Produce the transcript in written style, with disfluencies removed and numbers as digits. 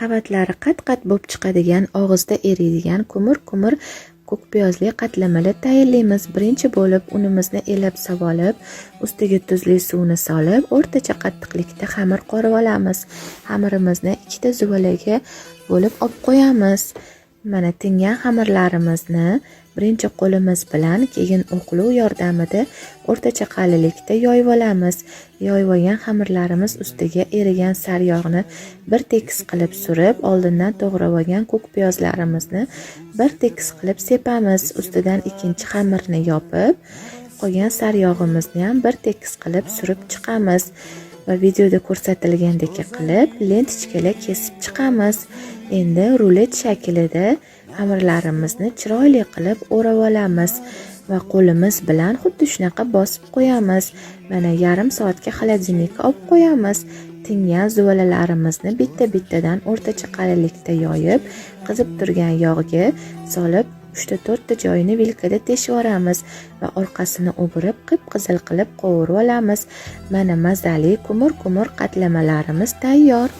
qavatlari qat-qat bo'lib chiqadigan, og'izda eriydigan ko'mir ko'k piyozli qatlamali tayyorlaymiz. Birinchi bo'lib unimizni elab savolib, ustiga tuzli suvni solib, o'rtacha qattiqlikda xamir qorib olamiz. Xamirimizni ikkita zuvalaga bo'lib olib qo'yamiz. Mana tingan xamirlarimizni birinchi qo'limiz bilan, keyin o'qluv yordamida o'rtacha qalinlikda yoyib olamiz. Yoyib olgan xamirlarimiz ustiga erigan saryog'ni bir tekis qilib surib, oldindan to'g'rab olgan ko'k piyozlarimizni bir tekis qilib sepamiz. Ustidan ikkinchi xamirni yopib, qolgan saryog'imizni ham bir tekis qilib surib chiqamiz. Va videoda ko'rsatilgandek qilib lentichkalar kesib chiqamiz. Endi rulet shaklida xamirlarimizni chiroyli qilib o'rab olamiz va qo'limiz bilan xuddi shunaqa bosib qo'yamiz. Mana yarim soatga xolodilnikka olib qo'yamiz. Tingan zuvalalarimizni bitta-bittadan o'rtacha qalinlikda yoyib, qizib turgan yog'ga solib 3-4 ta joyini vilkada teshib olamiz va orqasini o'girib qip-qizil qilib qovurib olamiz. Mana mazali ko'mir qatlamalarimiz tayyor.